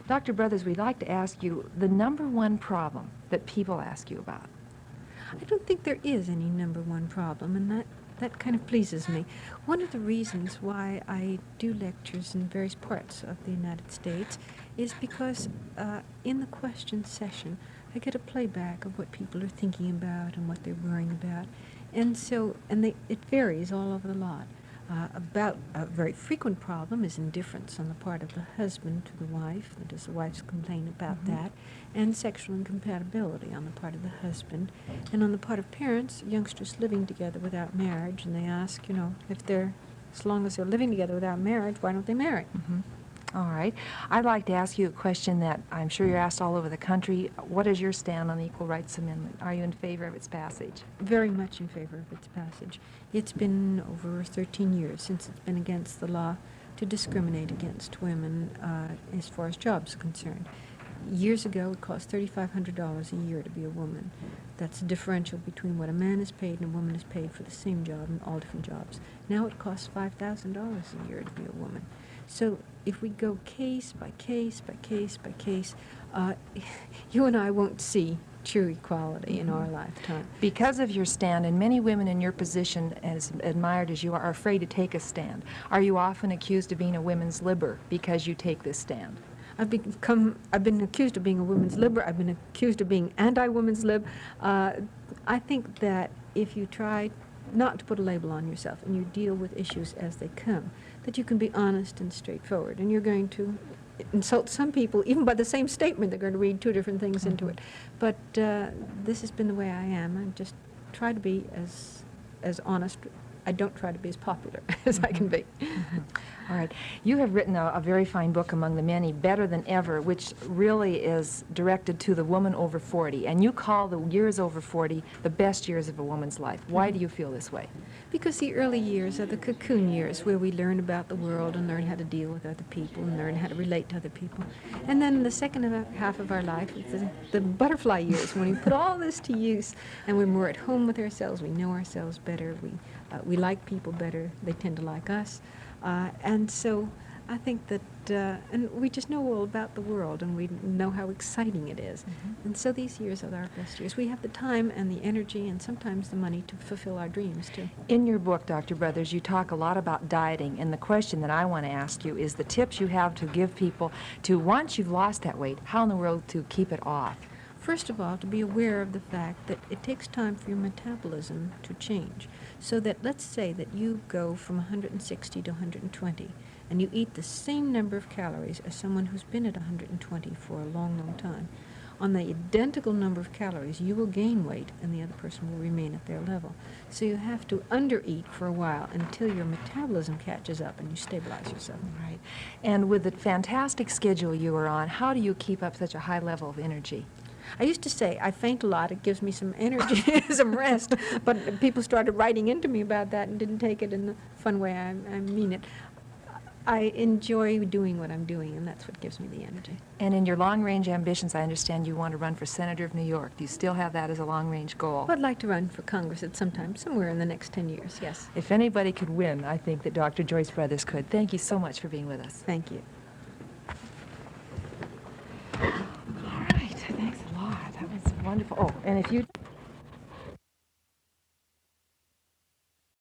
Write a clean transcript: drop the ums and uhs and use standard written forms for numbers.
Dr. Brothers, we'd like to ask you the #1 problem that people ask you about. I don't think there is any #1 problem, and that kind of pleases me. One of the reasons why I do lectures in various parts of the United States is because in the question session, I get a playback of what people are thinking about and what they're worrying about. And so, it varies all over the lot. About a very frequent problem is indifference on the part of the husband to the wife, that is, the wife's complaint about that, and sexual incompatibility on the part of the husband. And on the part of parents, youngsters living together without marriage, and they ask, if they're, as long as they're living together without marriage, why don't they marry? All right. I'd like to ask you a question that I'm sure you're asked all over the country. What is your stand on the Equal Rights Amendment? Are you in favor of its passage? Very much in favor of its passage. It's been over 13 years since it's been against the law to discriminate against women as far as jobs are concerned. Years ago, it cost $3,500 a year to be a woman. That's the differential between what a man is paid and a woman is paid for the same job in all different jobs. Now it costs $5,000 a year to be a woman. So if we go case by case by case by case, you and I won't see true equality in our lifetime. Because of your stand, and many women in your position, as admired as you are afraid to take a stand, are you often accused of being a women's libber because you take this stand? I've been accused of being a women's libber. I've been accused of being anti-women's lib. I think that if you try not to put a label on yourself and you deal with issues as they come, that you can be honest and straightforward. And you're going to insult some people, even by the same statement, they're going to read two different things into it. But this has been the way I am. I just try to be as honest. I don't try to be as popular as I can be. All right. You have written a very fine book among the many, Better Than Ever, which really is directed to the woman over 40. And you call the years over 40 the best years of a woman's life. Why do you feel this way? Because the early years are the cocoon years where we learn about the world and learn how to deal with other people and learn how to relate to other people. And then the second half of our life is the butterfly years, when we put all this to use and we're more at home with ourselves, we know ourselves better, we like people better, they tend to like us. And so I think that, and we just know all about the world and we know how exciting it is. And so these years are our best years. We have the time and the energy and sometimes the money to fulfill our dreams too. In your book, Dr. Brothers, you talk a lot about dieting, and the question that I want to ask you is the tips you have to give people to, once you've lost that weight, how in the world to keep it off? First of all, to be aware of the fact that it takes time for your metabolism to change. So that, let's say that you go from 160 to 120, and you eat the same number of calories as someone who's been at 120 for a long, long time. On the identical number of calories, you will gain weight, and the other person will remain at their level. So you have to undereat for a while until your metabolism catches up and you stabilize yourself. Right. And with the fantastic schedule you are on, how do you keep up such a high level of energy? I used to say I faint a lot, it gives me some energy, some rest, but people started writing into me about that and didn't take it in the fun way I mean it. I enjoy doing what I'm doing, and that's what gives me the energy. And in your long-range ambitions, I understand you want to run for Senator of New York. Do you still have that as a long-range goal? Well, I'd like to run for Congress at some time, somewhere in the next 10 years, yes. If anybody could win, I think that Dr. Joyce Brothers could. Thank you so much for being with us. Thank you. All right, thanks a lot. That was wonderful. Oh, and if you...